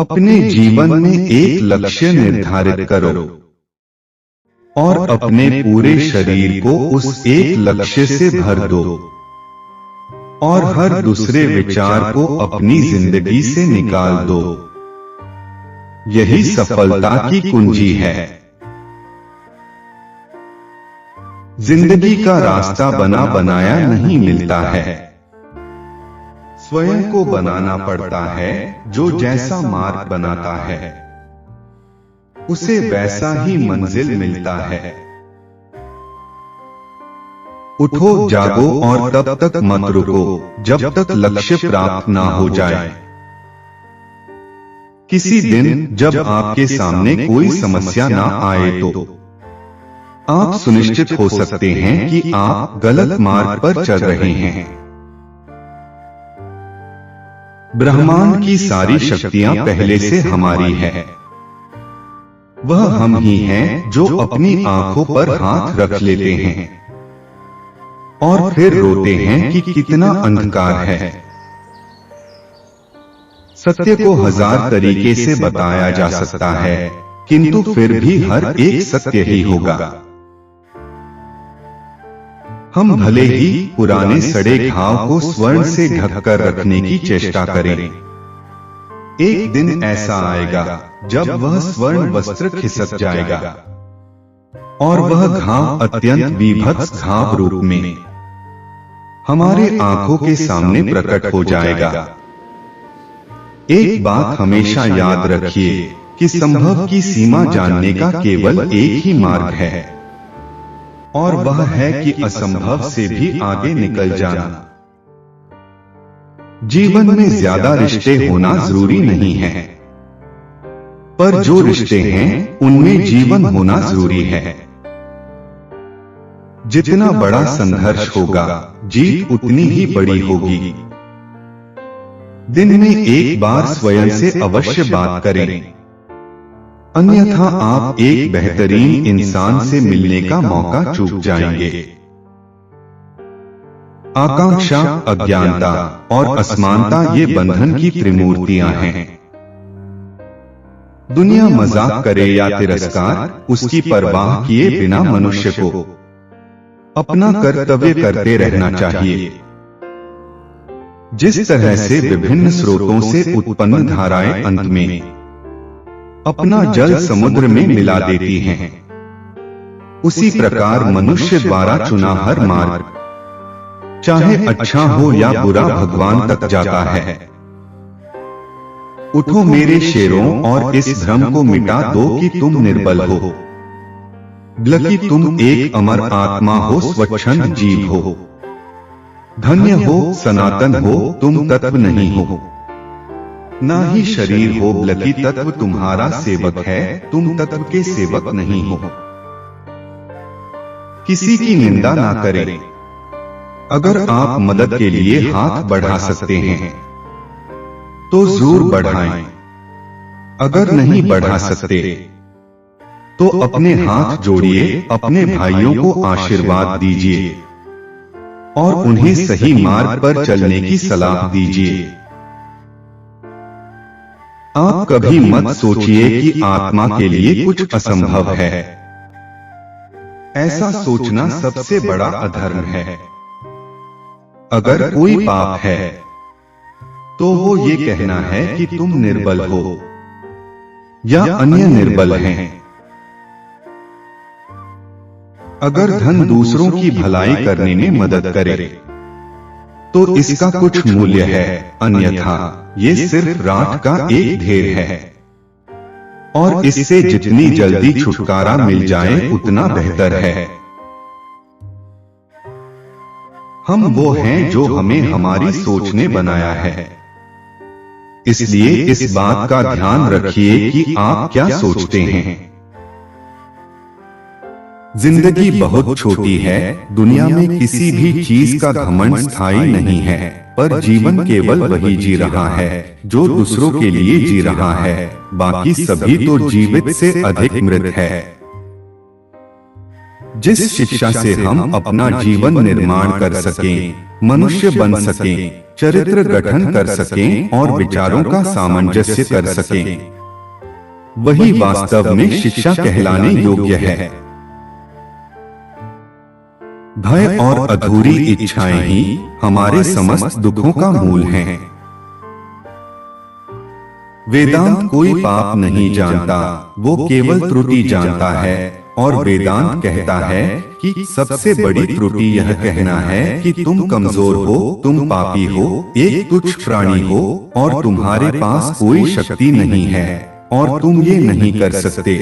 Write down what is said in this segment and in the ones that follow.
अपने जीवन में एक लक्ष्य निर्धारित करो और अपने पूरे शरीर को उस एक लक्ष्य से भर दो और हर दूसरे विचार को अपनी जिंदगी से निकाल दो। यही सफलता की कुंजी है। जिंदगी का रास्ता बना बनाया नहीं मिलता है, स्वयं को बनाना पड़ता है। जो जैसा मार्ग बनाता है उसे वैसा ही मंजिल मिलता है। उठो जागो और तब तक मत रुको जब तक लक्ष्य प्राप्त ना हो जाए। किसी दिन जब आपके सामने कोई समस्या ना आए तो आप सुनिश्चित हो सकते हैं कि आप गलत मार्ग पर चल रहे हैं। ब्रह्मांड की सारी शक्तियां पहले से हमारी है। वह हम ही हैं जो अपनी आंखों पर हाथ रख लेते हैं और फिर रोते हैं कि कितना अंधकार है। सत्य को हजार तरीके से बताया जा सकता है, किंतु फिर भी हर एक सत्य ही होगा। हम भले ही पुराने सड़े घाव को स्वर्ण से ढककर रखने की चेष्टा करें, एक दिन ऐसा आएगा जब वह स्वर्ण वस्त्र खिसक जाएगा और वह घाव अत्यंत विभत्स घाव रूप में हमारे आंखों के सामने प्रकट हो जाएगा। एक बात हमेशा याद रखिए कि संभव की सीमा जानने का केवल एक ही मार्ग है और वह है कि असंभव से भी आगे निकल जाना। जीवन में ज्यादा रिश्ते होना जरूरी नहीं है, पर जो रिश्ते हैं उनमें जीवन होना जरूरी है। जितना बड़ा संघर्ष होगा जीत उतनी ही बड़ी होगी। दिन में एक बार स्वयं से अवश्य बात करें, अन्यथा आप एक बेहतरीन इंसान से मिलने का मौका चूक जाएंगे। आकांक्षा, अज्ञानता और असमानता ये बंधन की त्रिमूर्तियां हैं। दुनिया मजाक करे या तिरस्कार, उसकी परवाह किए बिना मनुष्य को अपना कर्तव्य करते रहना चाहिए। जिस तरह से विभिन्न स्रोतों से उत्पन्न धाराएं अंत में अपना जल समुद्र में मिला देती हैं, उसी प्रकार मनुष्य द्वारा चुना हर मार्ग, चाहे अच्छा हो या बुरा, भगवान तक जाता है। उठो मेरे शेरों और इस भ्रम को मिटा दो कि तुम निर्बल हो, बल्कि तुम एक अमर आत्मा हो, स्वच्छंद जीव हो। धन्य हो, सनातन हो, तुम तत्व नहीं हो, ना ही शरीर हो, बल्कि तत्व तुम्हारा सेवक है, तुम तत्व के सेवक नहीं हो। किसी की निंदा ना करें। अगर आप मदद के लिए हाथ बढ़ा सकते हैं तो जरूर बढ़ाएं। अगर नहीं बढ़ा सकते तो अपने हाथ जोड़िए, अपने भाइयों को आशीर्वाद दीजिए और उन्हें सही मार्ग पर चलने की सलाह दीजिए। आप कभी मत सोचिए कि आत्मा के लिए कुछ असंभव है। ऐसा सोचना सबसे बड़ा अधर्म है। अगर कोई पाप है तो वो ये कहना है कि तुम निर्बल हो या अन्य निर्बल हैं। अगर धन दूसरों की भलाई करने में मदद करे तो इसका कुछ मूल्य है, अन्यथा ये सिर्फ राख का एक ढेर है और इससे जितनी जल्दी छुटकारा मिल जाए उतना बेहतर है। हम वो हैं जो हमें हमारी सोच ने बनाया है, इसलिए इस बात का ध्यान रखिए कि आप क्या सोचते हैं। जिंदगी बहुत छोटी है, दुनिया में किसी भी चीज का घमंड स्थायी नहीं है, पर जीवन केवल वही जी रहा है जो दूसरों के लिए जी रहा है, बाकी सभी तो जीवित से अधिक मृत है। जिस शिक्षा से हम अपना जीवन निर्माण कर सकें, मनुष्य बन सकें, चरित्र गठन कर सकें और विचारों का सामंजस्य कर सकें, वही वास्तव में शिक्षा कहलाने योग्य है। भय और अधूरी इच्छाएं ही हमारे समस्त दुखों का मूल हैं। वेदांत कोई पाप नहीं जानता, वो केवल त्रुटि जानता है। और वेदांत कहता है कि सबसे बड़ी त्रुटि यह कहना है कि तुम कमजोर हो, तुम पापी हो, एक तुच्छ प्राणी हो और तुम्हारे पास कोई शक्ति नहीं है और तुम ये नहीं कर सकते।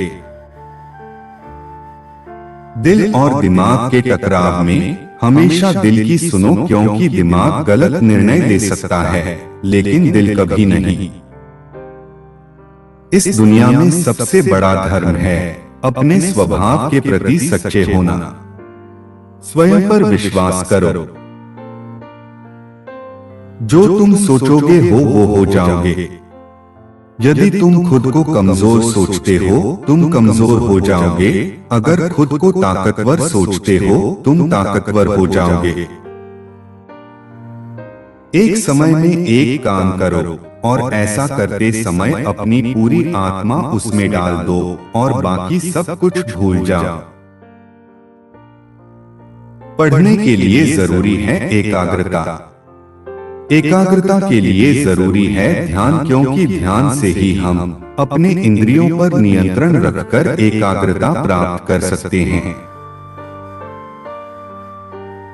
दिल और दिमाग के टकराव में हमेशा दिल की सुनो, क्योंकि दिमाग गलत निर्णय ले सकता है लेकिन दिल कभी नहीं। इस दुनिया में सबसे बड़ा धर्म है अपने स्वभाव के प्रति सच्चे होना। स्वयं पर विश्वास करो, जो तुम सोचोगे वो हो जाओगे। यदि तुम खुद को कमजोर सोचते हो, तुम कमजोर हो जाओगे। अगर खुद को ताकतवर सोचते हो, तुम ताकतवर हो जाओगे। एक समय में एक काम करो और ऐसा करते समय अपनी पूरी आत्मा उसमें डाल दो और बाकी सब कुछ भूल जाओ। पढ़ने के लिए जरूरी है एकाग्रता। एकाग्रता के लिए जरूरी है ध्यान, क्योंकि ध्यान से ही हम अपने इंद्रियों पर नियंत्रण रखकर एकाग्रता प्राप्त कर सकते हैं।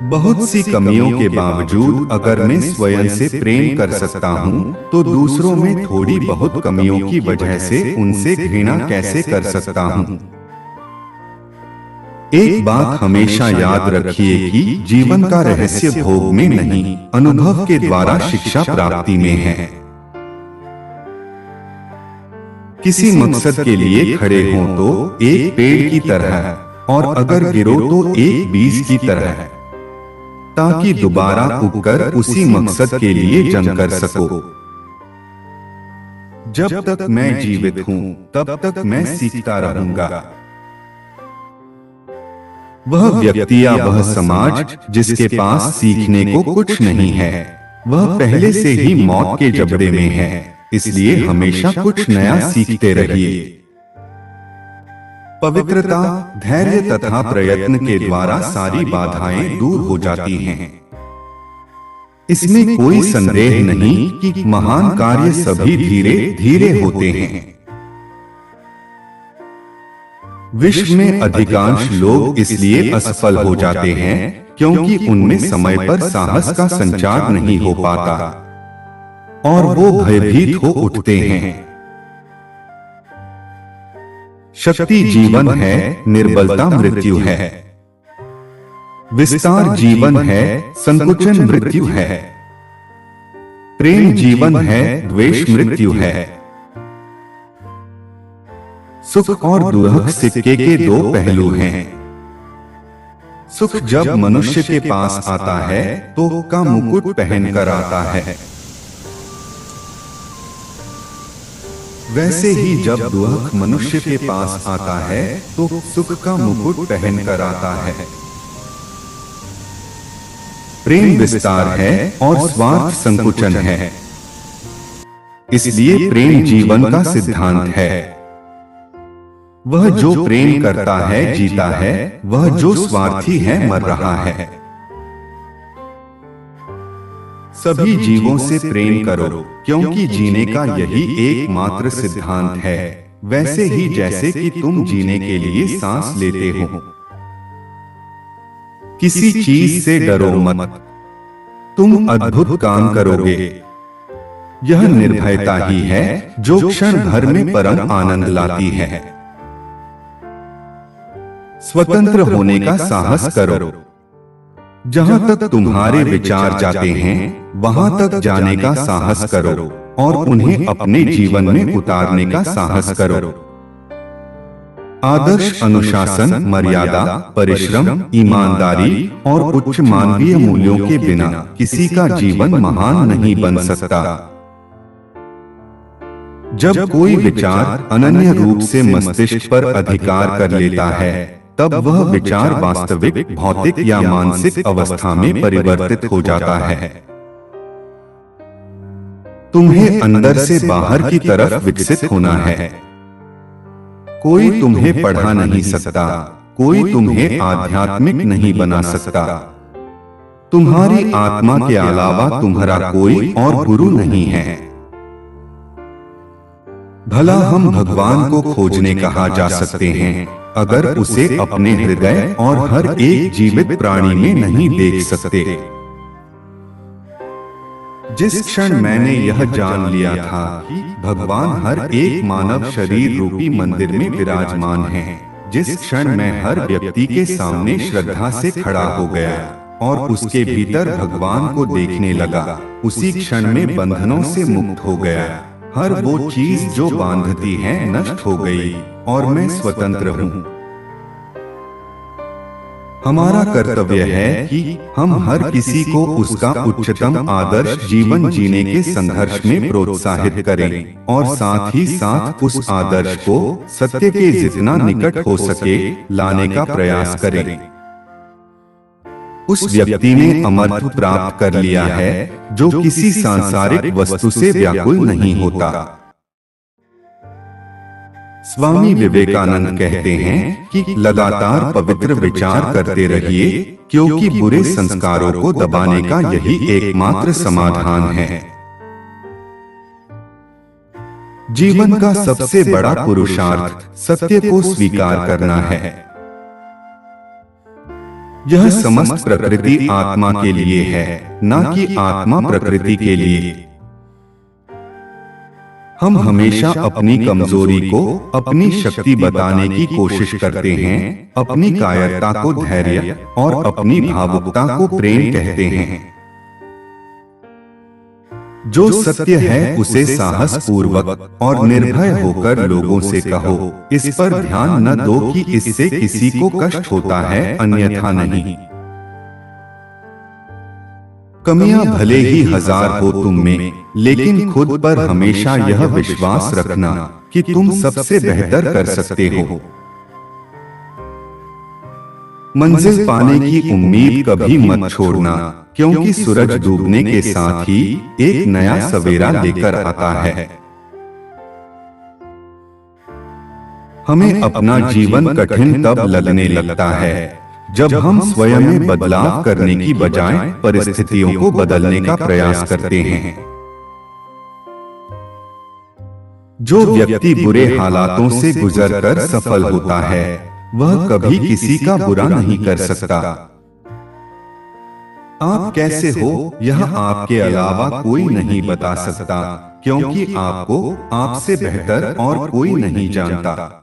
बहुत सी कमियों के बावजूद अगर मैं स्वयं से प्रेम कर सकता हूँ, तो दूसरों में थोड़ी बहुत कमियों की वजह से उनसे घृणा कैसे कर सकता हूँ। एक बात हमेशा याद रखिए कि जीवन का रहस्य भोग में नहीं, अनुभव के द्वारा शिक्षा प्राप्ति में है। किसी मकसद के लिए खड़े हों तो एक पेड़ की तरह, और अगर गिरो तो एक बीज की तरह, ताकि दोबारा उगकर उसी मकसद के लिए जंग कर सको। जब तक मैं जीवित हूं तब तक मैं सीखता रहूंगा। वह व्यक्ति या वह समाज जिसके पास सीखने को कुछ नहीं है, वह पहले से ही मौत के जबड़े में है। इसलिए हमेशा कुछ नया सीखते रहिए। पवित्रता, धैर्य तथा प्रयत्न के द्वारा सारी बाधाएं दूर हो जाती हैं। इसमें कोई संदेह नहीं कि महान कार्य सभी धीरे धीरे होते हैं। विश्व में अधिकांश लोग इसलिए असफल हो जाते हैं क्योंकि उनमें समय पर साहस का संचार नहीं हो पाता और वो भयभीत हो उठते हैं। शक्ति जीवन है, निर्बलता मृत्यु है। विस्तार जीवन है, संकुचन मृत्यु है। प्रेम जीवन है, द्वेष मृत्यु है। सुख और दुख सिक्के के दो पहलू हैं। सुख जब मनुष्य के पास आता है तो का मुकुट पहनकर आता है, वैसे ही जब दुख मनुष्य के पास आता है तो सुख का मुकुट पहनकर आता है। प्रेम विस्तार है और स्वार्थ संकुचन है। इसलिए प्रेम जीवन का सिद्धांत है। वह जो प्रेम करता है जीता है, वह जो स्वार्थी है मर रहा है। सभी जीवों से प्रेम करो, क्योंकि जीने का यही एकमात्र सिद्धांत है। वैसे ही जैसे कि तुम जीने के लिए सांस लेते हो। किसी चीज से डरो मत, तुम अद्भुत काम करोगे। यह निर्भयता ही है जो क्षण भर में परम आनंद लाती है। स्वतंत्र होने का साहस करो। जहां तक तुम्हारे विचार जाते हैं वहां तक जाने का साहस करो और उन्हें अपने जीवन में उतारने का साहस करो। आदर्श, अनुशासन, मर्यादा, परिश्रम, ईमानदारी और उच्च मानवीय मूल्यों के बिना किसी का जीवन महान नहीं बन सकता। जब कोई विचार अनन्य रूप से मस्तिष्क पर अधिकार कर लेता है तब वह विचार वास्तविक भौतिक या मानसिक अवस्था में परिवर्तित हो जाता है। तुम्हें अंदर से बाहर की तरफ विकसित होना है। कोई तुम्हें पढ़ा नहीं सकता, कोई तुम्हें आध्यात्मिक नहीं बना सकता। तुम्हारी आत्मा के अलावा तुम्हारा कोई और गुरु नहीं है। भला हम भगवान को खोजने कहाँ जा सकते हैं अगर उसे अपने हृदय और हर एक जीवित प्राणी में नहीं देख सकते। जिस क्षण मैंने यह जान लिया था कि भगवान हर एक मानव शरीर रूपी मंदिर में विराजमान है, जिस क्षण मैं हर व्यक्ति के सामने श्रद्धा से खड़ा हो गया और उसके भीतर भगवान को देखने लगा, उसी क्षण में बंधनों से मुक्त हो गया। हर वो चीज जो बांधती है नष्ट हो गई और मैं स्वतंत्र हूँ। हमारा कर्तव्य है कि हम हर किसी को उसका उच्चतम आदर्श जीवन जीने के संघर्ष में प्रोत्साहित करें और साथ ही साथ उस आदर्श को सत्य के जितना निकट हो सके लाने का प्रयास करें। उस व्यक्ति ने अमरत्व प्राप्त कर लिया है जो किसी सांसारिक वस्तु से व्याकुल नहीं होता। स्वामी विवेकानंद कहते हैं कि लगातार पवित्र विचार करते रहिए, क्योंकि बुरे संस्कारों को दबाने का यही एकमात्र समाधान है। जीवन का सबसे बड़ा पुरुषार्थ सत्य को स्वीकार करना है। यह समस्त प्रकृति आत्मा के लिए है, न कि आत्मा प्रकृति के लिए। हम हमेशा अपनी कमजोरी को अपनी शक्ति बताने की कोशिश करते हैं, अपनी कायरता को धैर्य और अपनी भावुकता को प्रेम कहते हैं। जो सत्य है उसे साहस पूर्वक और निर्भय होकर लोगों से कहो। इस पर ध्यान न दो कि इससे किसी को कष्ट होता है, अन्यथा नहीं। कमियां भले ही हजार हो तुम में, लेकिन खुद पर हमेशा यह विश्वास रखना कि तुम सबसे बेहतर कर सकते हो। मंजिल पाने की उम्मीद कभी मत छोड़ना, क्योंकि सूरज डूबने के साथ ही एक नया सवेरा लेकर आता है। हमें अपना जीवन कठिन तब लगने लगता है जब हम स्वयं में बदलाव करने की बजाय परिस्थितियों को बदलने का प्रयास करते हैं। जो व्यक्ति बुरे हालातों से गुजरकर सफल होता है वह कभी किसी का बुरा नहीं कर सकता। आप कैसे हो यह आपके अलावा कोई नहीं बता सकता, क्योंकि आपको आपसे बेहतर और कोई नहीं जानता।